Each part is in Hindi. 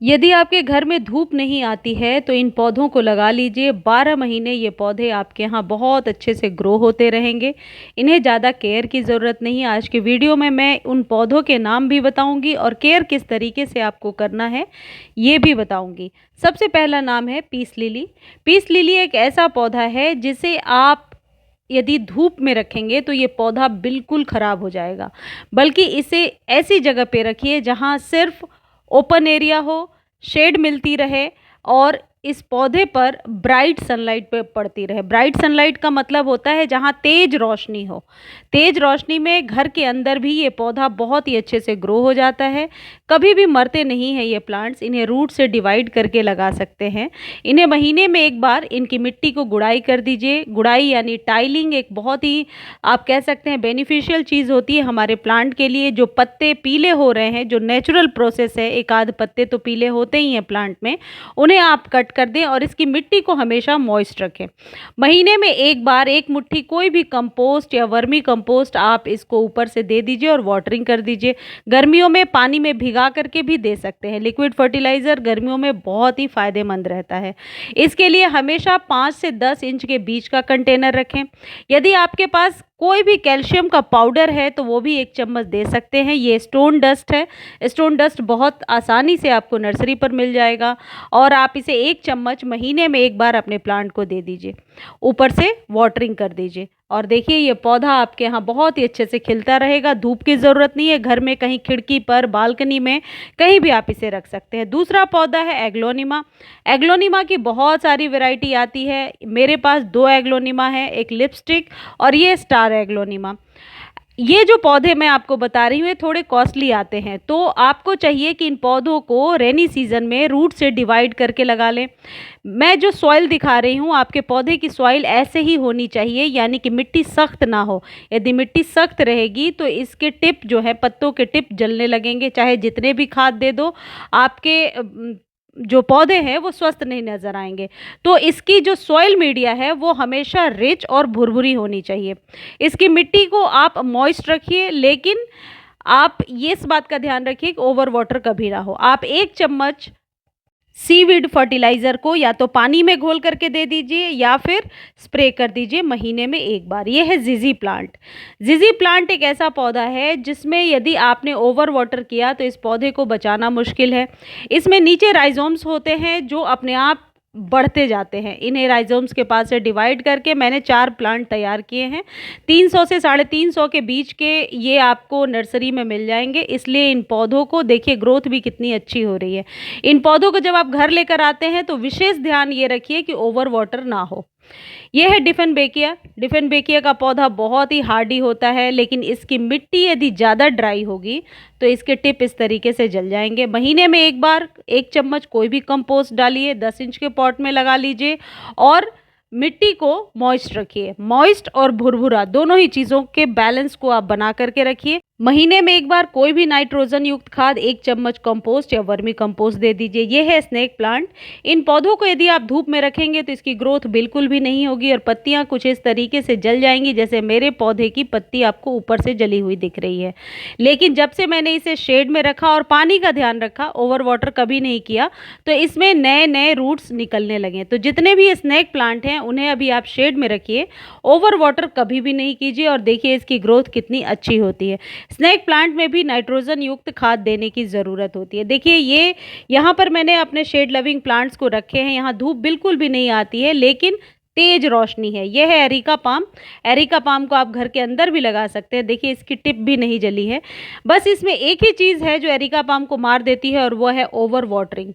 यदि आपके घर में धूप नहीं आती है तो इन पौधों को लगा लीजिए। 12 महीने ये पौधे आपके यहाँ बहुत अच्छे से ग्रो होते रहेंगे। इन्हें ज़्यादा केयर की ज़रूरत नहीं है। आज के वीडियो में मैं उन पौधों के नाम भी बताऊंगी और केयर किस तरीके से आपको करना है ये भी बताऊंगी। सबसे पहला नाम है पीस लिली। पीस लिली एक ऐसा पौधा है जिसे आप यदि धूप में रखेंगे तो ये पौधा बिल्कुल ख़राब हो जाएगा। बल्कि इसे ऐसी जगह पे रखिए जहाँ सिर्फ ओपन एरिया हो, शेड मिलती रहे और इस पौधे पर ब्राइट सनलाइट पे पड़ती रहे। ब्राइट सनलाइट का मतलब होता है जहाँ तेज रोशनी हो। तेज रोशनी में घर के अंदर भी ये पौधा बहुत ही अच्छे से ग्रो हो जाता है। कभी भी मरते नहीं हैं ये प्लांट्स। इन्हें रूट से डिवाइड करके लगा सकते हैं। इन्हें महीने में एक बार इनकी मिट्टी को गुड़ाई कर दीजिए। गुड़ाई यानी टाइलिंग एक बहुत ही आप कह सकते हैं बेनिफिशियल चीज़ होती है हमारे प्लांट के लिए। जो पत्ते पीले हो रहे हैं, जो नेचुरल प्रोसेस है, एक आध पत्ते तो पीले होते ही हैं प्लांट में, उन्हें आप कट कर दें और इसकी मिट्टी को हमेशा मॉइस्ट रखें। महीने में एक बार एक मुट्ठी कोई भी कंपोस्ट या वर्मी कंपोस्ट आप इसको ऊपर से दे दीजिए और वाटरिंग कर दीजिए। गर्मियों में पानी में भिगा करके भी दे सकते हैं। लिक्विड फर्टिलाइज़र गर्मियों में बहुत ही फ़ायदेमंद रहता है। इसके लिए हमेशा 5 से 10 इंच के बीच का कंटेनर रखें। यदि आपके पास कोई भी कैल्शियम का पाउडर है तो वो भी 1 चम्मच दे सकते हैं। ये स्टोन डस्ट है। स्टोन डस्ट बहुत आसानी से आपको नर्सरी पर मिल जाएगा और आप इसे 1 चम्मच महीने में एक बार अपने प्लांट को दे दीजिए। ऊपर से वाटरिंग कर दीजिए और देखिए ये पौधा आपके यहाँ बहुत ही अच्छे से खिलता रहेगा। धूप की ज़रूरत नहीं है। घर में कहीं खिड़की पर, बालकनी में, कहीं भी आप इसे रख सकते हैं। दूसरा पौधा है एग्लोनिमा। एग्लोनिमा की बहुत सारी वैरायटी आती है। मेरे पास 2 एग्लोनिमा है, एक लिपस्टिक और ये स्टार एग्लोनिमा। ये जो पौधे मैं आपको बता रही हूँ ये थोड़े कॉस्टली आते हैं, तो आपको चाहिए कि इन पौधों को रेनी सीजन में रूट से डिवाइड करके लगा लें। मैं जो सॉइल दिखा रही हूँ, आपके पौधे की सॉइल ऐसे ही होनी चाहिए, यानी कि मिट्टी सख्त ना हो। यदि मिट्टी सख्त रहेगी तो इसके टिप जो है, पत्तों के टिप जलने लगेंगे। चाहे जितने भी खाद दे दो, आपके जो पौधे हैं वो स्वस्थ नहीं नज़र आएंगे। तो इसकी जो सॉइल मीडिया है वो हमेशा रिच और भुरभुरी होनी चाहिए। इसकी मिट्टी को आप मॉइस्ट रखिए, लेकिन आप ये इस बात का ध्यान रखिए कि ओवर वाटर कभी ना हो। आप 1 चम्मच सीवीड फर्टिलाइज़र को या तो पानी में घोल करके दे दीजिए या फिर स्प्रे कर दीजिए महीने में एक बार। ये है जिजी प्लांट। जिजी प्लांट एक ऐसा पौधा है जिसमें यदि आपने ओवर वाटर किया तो इस पौधे को बचाना मुश्किल है। इसमें नीचे राइजोम्स होते हैं जो अपने आप बढ़ते जाते हैं। इन्हें राइजोम्स के पास से डिवाइड करके मैंने 4 प्लांट तैयार किए हैं। 300 से 350 के बीच के ये आपको नर्सरी में मिल जाएंगे। इसलिए इन पौधों को देखिए, ग्रोथ भी कितनी अच्छी हो रही है। इन पौधों को जब आप घर लेकर आते हैं तो विशेष ध्यान ये रखिए कि ओवर वाटर ना हो। यह है डिफेनबेकिया। डिफेनबेकिया का पौधा बहुत ही हार्डी होता है, लेकिन इसकी मिट्टी यदि ज़्यादा ड्राई होगी तो इसके टिप इस तरीके से जल जाएंगे। महीने में एक बार 1 चम्मच कोई भी कंपोस्ट डालिए, 10 इंच के पॉट में लगा लीजिए और मिट्टी को मॉइस्ट रखिए। मॉइस्ट और भुरभुरा दोनों ही चीज़ों के बैलेंस को आप बना करके रखिए। महीने में एक बार कोई भी नाइट्रोजन युक्त खाद, 1 चम्मच कंपोस्ट या वर्मी कंपोस्ट दे दीजिए। यह है स्नेक प्लांट। इन पौधों को यदि आप धूप में रखेंगे तो इसकी ग्रोथ बिल्कुल भी नहीं होगी और पत्तियां कुछ इस तरीके से जल जाएंगी जैसे मेरे पौधे की पत्ती आपको ऊपर से जली हुई दिख रही है। लेकिन जब से मैंने इसे शेड में रखा और पानी का ध्यान रखा, ओवर वाटर कभी नहीं किया, तो इसमें नए नए रूट्स निकलने लगे। तो जितने भी स्नेक प्लांट हैं उन्हें अभी आप शेड में रखिए, ओवर वाटर कभी भी नहीं कीजिए और देखिए इसकी ग्रोथ कितनी अच्छी होती है। स्नेक प्लांट में भी नाइट्रोजन युक्त खाद देने की ज़रूरत होती है। देखिए ये यहाँ पर मैंने अपने शेड लविंग प्लांट्स को रखे हैं। यहाँ धूप बिल्कुल भी नहीं आती है, लेकिन तेज रोशनी है। यह है एरिका पाम। एरिका पाम को आप घर के अंदर भी लगा सकते हैं। देखिए इसकी टिप भी नहीं जली है। बस इसमें एक ही चीज़ है जो एरिका पाम को मार देती है और वो है ओवर वाटरिंग।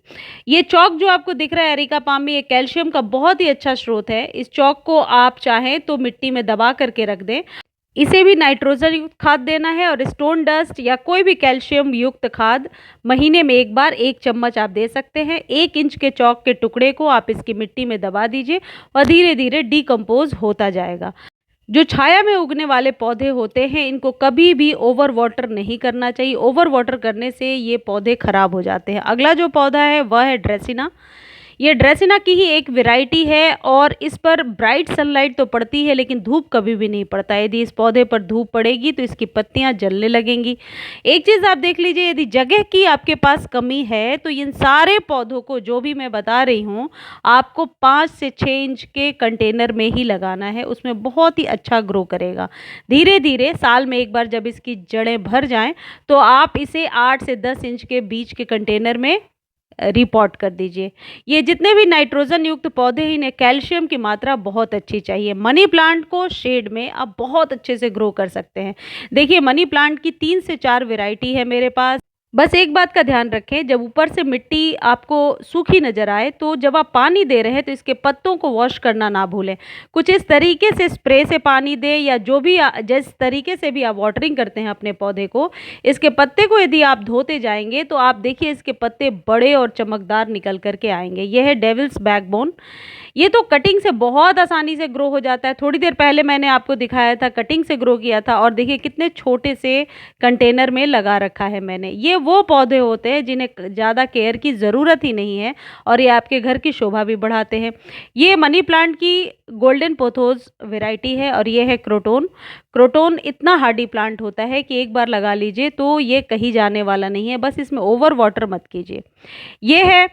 ये चौक जो आपको दिख रहा है एरिका पाम में, ये कैल्शियम का बहुत ही अच्छा स्रोत है। इस चौक को आप चाहें तो मिट्टी में दबा करके रख दें। इसे भी नाइट्रोजन युक्त खाद देना है और स्टोन डस्ट या कोई भी कैल्शियम युक्त खाद महीने में एक बार 1 चम्मच आप दे सकते हैं। 1 इंच के चौक के टुकड़े को आप इसकी मिट्टी में दबा दीजिए और धीरे धीरे डिकम्पोज होता जाएगा। जो छाया में उगने वाले पौधे होते हैं इनको कभी भी ओवर वाटर नहीं करना चाहिए। ओवर वाटर करने से ये पौधे खराब हो जाते हैं। अगला जो पौधा है वह है ड्रेसिना। ये ड्रेसिना की ही एक वैरायटी है और इस पर ब्राइट सनलाइट तो पड़ती है लेकिन धूप कभी भी नहीं पड़ता। यदि इस पौधे पर धूप पड़ेगी तो इसकी पत्तियां जलने लगेंगी। एक चीज़ आप देख लीजिए, यदि जगह की आपके पास कमी है तो इन सारे पौधों को जो भी मैं बता रही हूँ आपको 5 से 6 इंच के कंटेनर में ही लगाना है, उसमें बहुत ही अच्छा ग्रो करेगा। धीरे धीरे साल में एक बार जब इसकी जड़ें भर जाएं तो आप इसे 8 से 10 इंच के बीच के कंटेनर में रिपोर्ट कर दीजिए। ये जितने भी नाइट्रोजन युक्त पौधे हैं इन्हें कैल्शियम की मात्रा बहुत अच्छी चाहिए। मनी प्लांट को शेड में आप बहुत अच्छे से ग्रो कर सकते हैं। देखिए मनी प्लांट की 3 से 4 वैरायटी है मेरे पास। बस एक बात का ध्यान रखें, जब ऊपर से मिट्टी आपको सूखी नज़र आए तो जब आप पानी दे रहे हैं तो इसके पत्तों को वॉश करना ना भूलें। कुछ इस तरीके से स्प्रे से पानी दें या जो भी जिस तरीके से भी आप वाटरिंग करते हैं अपने पौधे को, इसके पत्ते को यदि आप धोते जाएंगे तो आप देखिए इसके पत्ते बड़े और चमकदार निकल करके आएंगे। यह है डेविल्स बैकबोन। ये तो कटिंग से बहुत आसानी से ग्रो हो जाता है। थोड़ी देर पहले मैंने आपको दिखाया था, कटिंग से ग्रो किया था और देखिए कितने छोटे से कंटेनर में लगा रखा है मैंने। ये वो पौधे होते हैं जिन्हें ज़्यादा केयर की ज़रूरत ही नहीं है और ये आपके घर की शोभा भी बढ़ाते हैं। ये मनी प्लांट की गोल्डन पोथोस वैरायटी है और ये है क्रोटोन। क्रोटोन इतना हार्डी प्लांट होता है कि एक बार लगा लीजिए तो ये कहीं जाने वाला नहीं है, बस इसमें ओवर वाटर मत कीजिए। ये है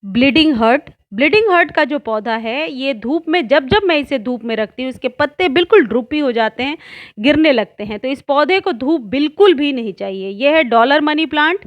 ब्लीडिंग हर्ट। ब्लीडिंग हर्ट का जो पौधा है ये धूप में, जब जब मैं इसे धूप में रखती हूँ इसके पत्ते बिल्कुल ड्रूपी हो जाते हैं, गिरने लगते हैं। तो इस पौधे को धूप बिल्कुल भी नहीं चाहिए। यह है डॉलर मनी प्लांट।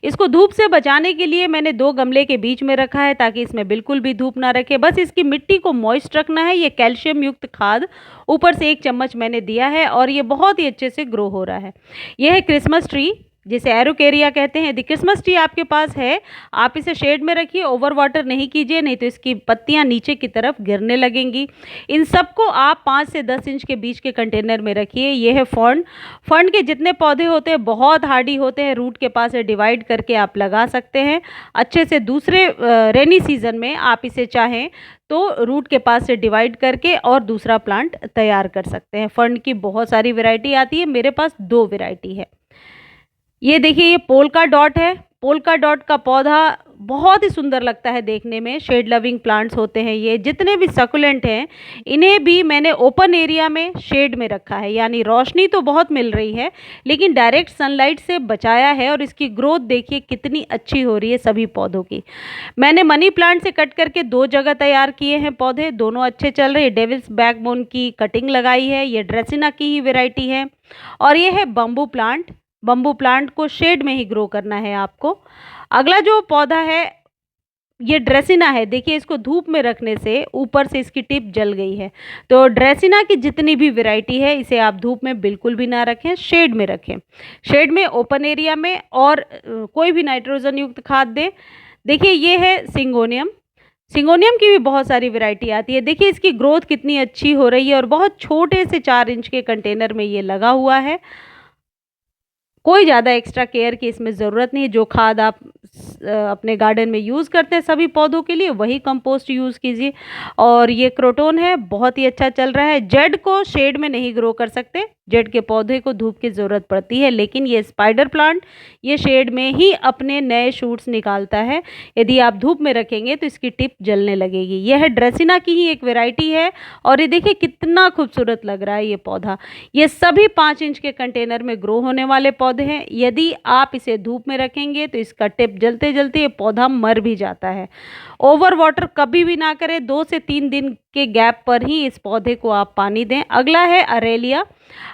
इसको धूप से बचाने के लिए मैंने 2 गमले के बीच में रखा है ताकि इसमें बिल्कुल भी धूप ना रखे। बस इसकी मिट्टी को मॉइस्ट रखना है। ये कैल्शियम युक्त खाद ऊपर से 1 चम्मच मैंने दिया है और ये बहुत ही अच्छे से ग्रो हो रहा है। यह है क्रिसमस ट्री, जिसे एरोकेरिया कहते हैं। यदि क्रिसमस ट्री आपके पास है आप इसे शेड में रखिए, ओवर वाटर नहीं कीजिए, नहीं तो इसकी पत्तियां नीचे की तरफ गिरने लगेंगी। इन सबको आप 5 से 10 इंच के बीच के कंटेनर में रखिए। यह है फर्न। फर्न के जितने पौधे होते हैं बहुत हार्डी होते हैं, रूट के पास से डिवाइड करके आप लगा सकते हैं अच्छे से। दूसरे रेनी सीजन में आप इसे चाहें तो रूट के पास से डिवाइड करके और दूसरा प्लांट तैयार कर सकते हैं। फर्न की बहुत सारी वैरायटी आती है, मेरे पास 2 वैरायटी है। ये देखिए ये पोल्का डॉट है। पोल्का डॉट का पौधा बहुत ही सुंदर लगता है देखने में। शेड लविंग प्लांट्स होते हैं ये। जितने भी सकुलेंट हैं इन्हें भी मैंने ओपन एरिया में शेड में रखा है, यानी रोशनी तो बहुत मिल रही है लेकिन डायरेक्ट सनलाइट से बचाया है और इसकी ग्रोथ देखिए कितनी अच्छी हो रही है सभी पौधों की। मैंने मनी प्लांट से कट करके 2 जगह तैयार किए हैं पौधे, दोनों अच्छे चल रहे हैं। डेविल्स बैकबोन की कटिंग लगाई है, ये ड्रेसिना की ही वेराइटी है। और ये है बम्बू प्लांट। बम्बू प्लांट को शेड में ही ग्रो करना है आपको। अगला जो पौधा है ये ड्रेसिना है। देखिए इसको धूप में रखने से ऊपर से इसकी टिप जल गई है। तो ड्रेसिना की जितनी भी वैरायटी है इसे आप धूप में बिल्कुल भी ना रखें, शेड में रखें। शेड में, ओपन एरिया में और कोई भी नाइट्रोजन युक्त खाद दें। देखिए ये है सिंगोनियम। सिंगोनियम की भी बहुत सारी वैरायटी आती है। देखिए इसकी ग्रोथ कितनी अच्छी हो रही है और बहुत छोटे से 4 इंच के कंटेनर में ये लगा हुआ है। कोई ज़्यादा एक्स्ट्रा केयर की इसमें ज़रूरत नहीं है। जो खाद आप अपने गार्डन में यूज़ करते हैं सभी पौधों के लिए वही कंपोस्ट यूज़ कीजिए। और ये क्रोटोन है, बहुत ही अच्छा चल रहा है। जेड को शेड में नहीं ग्रो कर सकते, जेड के पौधे को धूप की ज़रूरत पड़ती है, लेकिन ये स्पाइडर प्लांट ये शेड में ही अपने नए शूट्स निकालता है। यदि आप धूप में रखेंगे तो इसकी टिप जलने लगेगी। यह है ड्रेसिना की ही एक वैरायटी है और ये देखिए कितना खूबसूरत लग रहा है ये पौधा। ये सभी 5 इंच के कंटेनर में ग्रो होने वाले पौधे हैं। यदि आप इसे धूप में रखेंगे तो इसका टिप जलते जलते ये पौधा मर भी जाता है। ओवर वाटर कभी भी ना करें, 2 से 3 दिन के गैप पर ही इस पौधे को आप पानी दें। अगला है अरेलिया।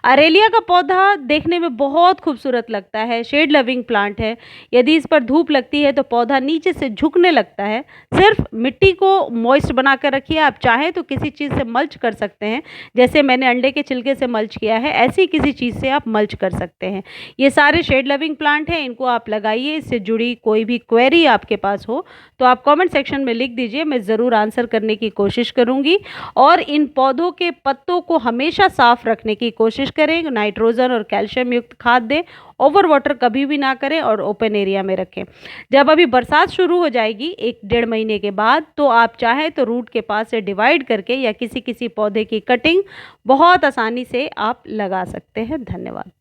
अरेलिया का पौधा देखने में बहुत खूबसूरत लगता है, शेड लविंग प्लांट है। यदि इस पर धूप लगती है तो पौधा नीचे से झुकने लगता है। सिर्फ मिट्टी को मॉइस्ट बना कर रखिए। आप चाहें तो किसी चीज़ से मल्च कर सकते हैं, जैसे मैंने अंडे के छिलके से मल्च किया है, ऐसी किसी चीज़ से आप मल्च कर सकते हैं। ये सारे शेड लविंग प्लांट हैं, इनको आप लगाइए। इससे जुड़ी कोई भी क्वेरी आपके पास हो तो आप कमेंट सेक्शन में लिख दीजिए, मैं ज़रूर आंसर करने की कोशिश करूँगी। और इन पौधों के पत्तों को हमेशा साफ रखने की कोशिश करें, नाइट्रोजन और कैल्शियम युक्त खाद दें, ओवर वाटर कभी भी ना करें और ओपन एरिया में रखें। जब अभी बरसात शुरू हो जाएगी 1-1.5 महीने के बाद, तो आप चाहें तो रूट के पास से डिवाइड करके या किसी किसी पौधे की कटिंग बहुत आसानी से आप लगा सकते हैं। धन्यवाद।